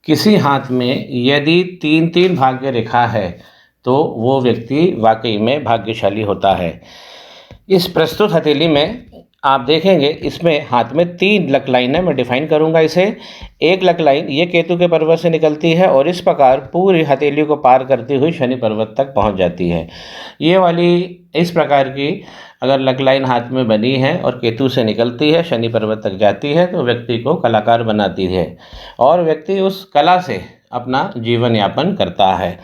किसी हाथ में यदि 3-3 भाग्य रेखा है तो वो व्यक्ति वाकई में भाग्यशाली होता है। इस प्रस्तुत हथेली में आप देखेंगे इसमें हाथ में 3 लक लाइन है। मैं डिफाइन करूंगा इसे। एक लक लाइन ये केतु के पर्वत से निकलती है और इस प्रकार पूरी हथेली को पार करती हुई शनि पर्वत तक पहुंच जाती है। ये वाली इस प्रकार की अगर लक लाइन हाथ में बनी है और केतु से निकलती है शनि पर्वत तक जाती है तो व्यक्ति को कलाकार बनाती है और व्यक्ति उस कला से अपना जीवन यापन करता है।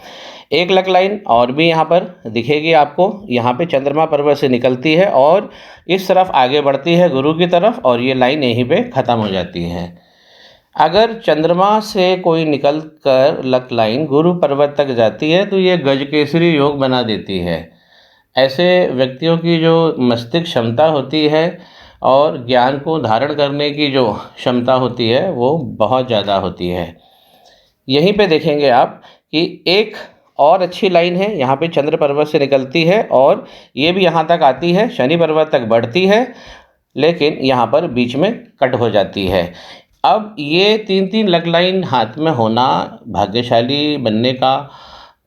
एक लक लाइन और भी यहाँ पर दिखेगी आपको। यहाँ पे चंद्रमा पर्वत से निकलती है और इस तरफ आगे बढ़ती है गुरु की तरफ और ये लाइन यहीं पे ख़त्म हो जाती है। अगर चंद्रमा से कोई निकल कर लक लाइन गुरु पर्वत तक जाती है तो ये गजकेसरी योग बना देती है। ऐसे व्यक्तियों की जो मस्तिष्क क्षमता होती है और ज्ञान को धारण करने की जो क्षमता होती है वो बहुत ज़्यादा होती है। यहीं पे देखेंगे आप कि एक और अच्छी लाइन है, यहाँ पे चंद्र पर्वत से निकलती है और ये भी यहाँ तक आती है, शनि पर्वत तक बढ़ती है, लेकिन यहाँ पर बीच में कट हो जाती है। अब ये 3-3 लक लाइन हाथ में होना भाग्यशाली बनने का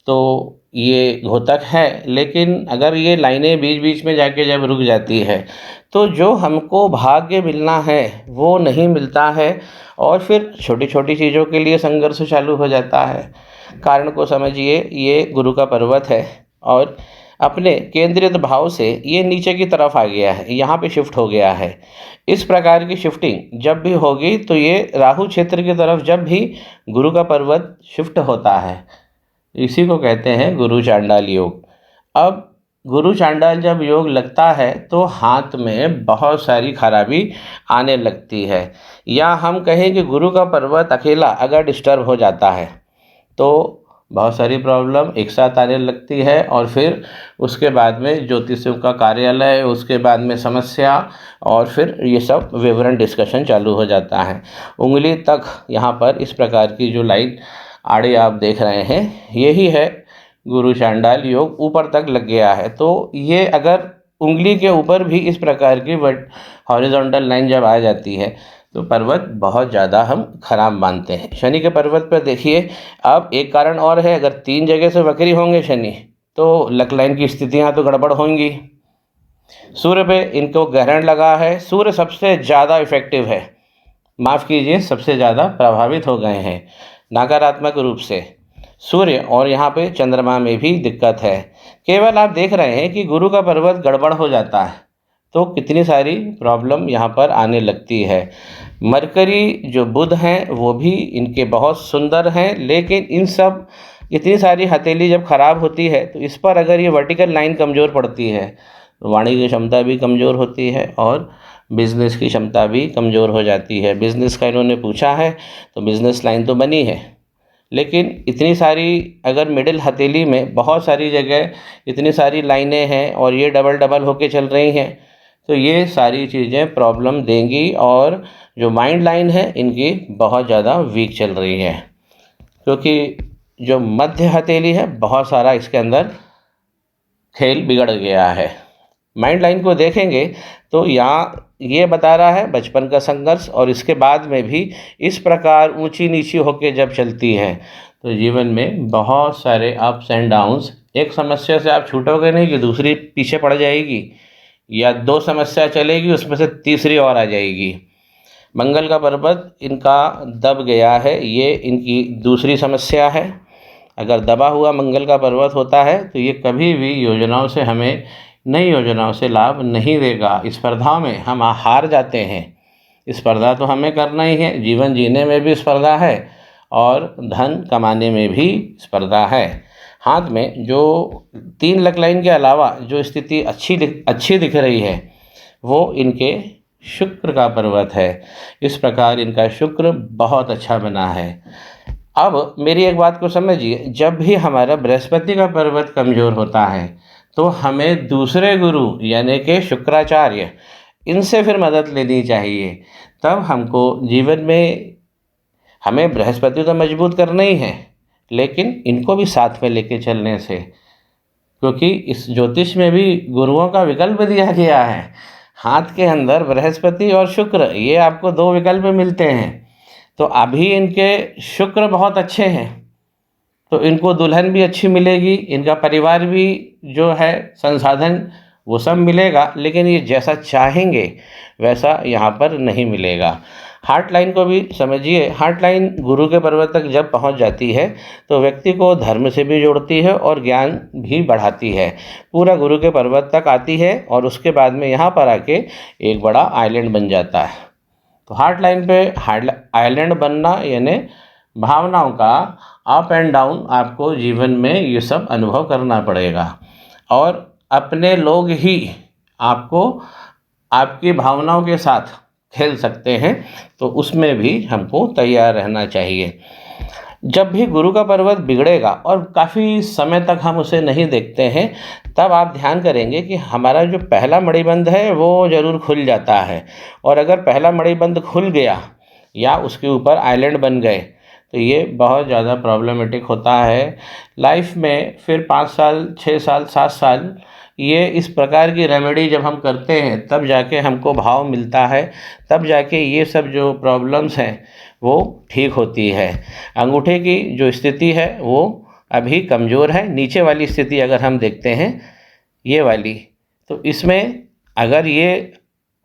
तो ये घोतक है, लेकिन अगर ये लाइनें बीच बीच में जाके जब रुक जाती है तो जो हमको भाग्य मिलना है वो नहीं मिलता है और फिर छोटी छोटी चीज़ों के लिए संघर्ष चालू हो जाता है। कारण को समझिए, ये गुरु का पर्वत है और अपने केंद्रित भाव से ये नीचे की तरफ आ गया है, यहाँ पे शिफ्ट हो गया है। इस प्रकार की शिफ्टिंग जब भी होगी तो ये राहु क्षेत्र की तरफ जब भी गुरु का पर्वत शिफ्ट होता है, इसी को कहते हैं गुरु चांडाल योग। अब गुरु चांडाल जब योग लगता है तो हाथ में बहुत सारी खराबी आने लगती है, या हम कहें कि गुरु का पर्वत अकेला अगर डिस्टर्ब हो जाता है तो बहुत सारी प्रॉब्लम एक साथ आने लगती है और फिर उसके बाद में ज्योतिषियों का कार्यालय, उसके बाद में समस्या और फिर ये सब विवरण डिस्कशन चालू हो जाता है। उंगली तक यहाँ पर इस प्रकार की जो लाइन आड़े आप देख रहे हैं यही है गुरु चांडाल योग, ऊपर तक लग गया है। तो ये अगर उंगली के ऊपर भी इस प्रकार की हॉरिजॉन्टल लाइन जब आ जाती है तो पर्वत बहुत ज़्यादा हम खराब मानते हैं। शनि के पर्वत पर देखिए, अब एक कारण और है, अगर 3 जगह से वक्री होंगे शनि तो लक लाइन की स्थितियाँ तो गड़बड़ होंगी। सूर्य पे इनको ग्रहण लगा है, सूर्य सबसे ज़्यादा इफेक्टिव है, माफ़ कीजिए सबसे ज़्यादा प्रभावित हो गए हैं नकारात्मक रूप से सूर्य, और यहाँ पे चंद्रमा में भी दिक्कत है। केवल आप देख रहे हैं कि गुरु का पर्वत गड़बड़ हो जाता है तो कितनी सारी प्रॉब्लम यहाँ पर आने लगती है। मरकरी जो बुध हैं वो भी इनके बहुत सुंदर हैं, लेकिन इन सब इतनी सारी हथेली जब खराब होती है तो इस पर अगर ये वर्टिकल लाइन कमज़ोर पड़ती है तो वाणी की क्षमता भी कमज़ोर होती है और बिज़नेस की क्षमता भी कमज़ोर हो जाती है। बिज़नेस का इन्होंने पूछा है तो बिज़नेस लाइन तो बनी है, लेकिन इतनी सारी अगर मिडिल हथेली में बहुत सारी जगह इतनी सारी लाइनें हैं और ये डबल डबल होके चल रही हैं तो ये सारी चीज़ें प्रॉब्लम देंगी और जो माइंड लाइन है इनकी बहुत ज़्यादा वीक चल रही है, क्योंकि जो मध्य हथेली है बहुत सारा इसके अंदर खेल बिगड़ गया है। माइंड लाइन को देखेंगे तो यहाँ ये बता रहा है बचपन का संघर्ष, और इसके बाद में भी इस प्रकार ऊंची नीची होके जब चलती है तो जीवन में बहुत सारे अप्स एंड डाउन्स। एक समस्या से आप छूटोगे नहीं कि दूसरी पीछे पड़ जाएगी, या 2 समस्या चलेगी उसमें से तीसरी और आ जाएगी। मंगल का पर्वत इनका दब गया है, ये इनकी दूसरी समस्या है। अगर दबा हुआ मंगल का पर्वत होता है तो ये कभी भी योजनाओं से हमें नई योजनाओं से लाभ नहीं देगा। स्पर्धा में हम हार जाते हैं। स्पर्धा तो हमें करना ही है, जीवन जीने में भी स्पर्धा है और धन कमाने में भी स्पर्धा है। हाथ में जो 3 लक लाइन के अलावा जो स्थिति अच्छी दिख रही है वो इनके शुक्र का पर्वत है। इस प्रकार इनका शुक्र बहुत अच्छा बना है। अब मेरी एक बात को समझिए, जब भी हमारा बृहस्पति का पर्वत कमज़ोर होता है तो हमें दूसरे गुरु यानी कि शुक्राचार्य इनसे फिर मदद लेनी चाहिए। तब हमको जीवन में हमें बृहस्पति तो मजबूत करना ही है, लेकिन इनको भी साथ में लेके चलने से, क्योंकि इस ज्योतिष में भी गुरुओं का विकल्प दिया गया है। हाथ के अंदर बृहस्पति और शुक्र, ये आपको 2 विकल्प मिलते हैं। तो अभी इनके शुक्र बहुत अच्छे हैं, तो इनको दुल्हन भी अच्छी मिलेगी, इनका परिवार भी जो है संसाधन वो सब मिलेगा, लेकिन ये जैसा चाहेंगे वैसा यहाँ पर नहीं मिलेगा। हार्ट लाइन को भी समझिए, हार्ट लाइन गुरु के पर्वत तक जब पहुँच जाती है तो व्यक्ति को धर्म से भी जोड़ती है और ज्ञान भी बढ़ाती है। पूरा गुरु के पर्वत तक आती है और उसके बाद में यहाँ पर आके एक बड़ा आइलैंड बन जाता है। तो हार्ट लाइन पे आइलैंड बनना यानी भावनाओं का अप एंड डाउन आपको जीवन में ये सब अनुभव करना पड़ेगा, और अपने लोग ही आपको आपकी भावनाओं के साथ खेल सकते हैं, तो उसमें भी हमको तैयार रहना चाहिए। जब भी गुरु का पर्वत बिगड़ेगा और काफ़ी समय तक हम उसे नहीं देखते हैं, तब आप ध्यान करेंगे कि हमारा जो पहला मणिबंध है वो ज़रूर खुल जाता है, और अगर पहला मणिबंध खुल गया या उसके ऊपर आइलैंड बन गए तो ये बहुत ज़्यादा प्रॉब्लमेटिक होता है लाइफ में। फिर 5 साल 6 साल 7 साल ये इस प्रकार की रेमेडी जब हम करते हैं तब जाके हमको भाव मिलता है, तब जाके ये सब जो प्रॉब्लम्स हैं वो ठीक होती है। अंगूठे की जो स्थिति है वो अभी कमज़ोर है, नीचे वाली स्थिति अगर हम देखते हैं ये वाली, तो इसमें अगर ये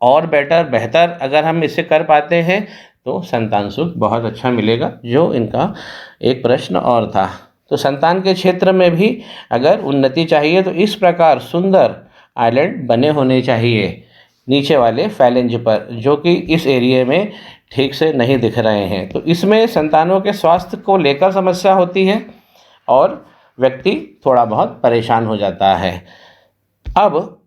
और बेहतर अगर हम इसे कर पाते हैं तो संतान सुख बहुत अच्छा मिलेगा, जो इनका एक प्रश्न और था। तो संतान के क्षेत्र में भी अगर उन्नति चाहिए तो इस प्रकार सुंदर आइलैंड बने होने चाहिए नीचे वाले फैलेंज पर, जो कि इस एरिया में ठीक से नहीं दिख रहे हैं। तो इसमें संतानों के स्वास्थ्य को लेकर समस्या होती है और व्यक्ति थोड़ा बहुत परेशान हो जाता है। अब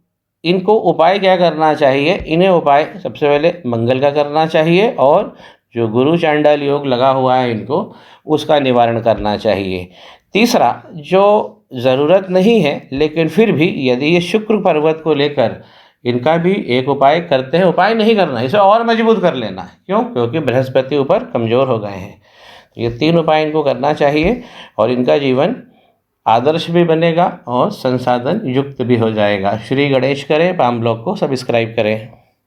इनको उपाय क्या करना चाहिए? इन्हें उपाय सबसे पहले मंगल का करना चाहिए, और जो गुरु चांडाल योग लगा हुआ है इनको उसका निवारण करना चाहिए। तीसरा, जो ज़रूरत नहीं है लेकिन फिर भी यदि ये शुक्र पर्वत को लेकर इनका भी एक उपाय करते हैं, उपाय नहीं करना, इसे और मजबूत कर लेना है। क्यों? क्योंकि बृहस्पति ऊपर कमज़ोर हो गए हैं। ये 3 उपाय इनको करना चाहिए और इनका जीवन आदर्श भी बनेगा और संसाधन युक्त भी हो जाएगा। श्री गणेश करें, पाम ब्लॉग को सब्सक्राइब करें।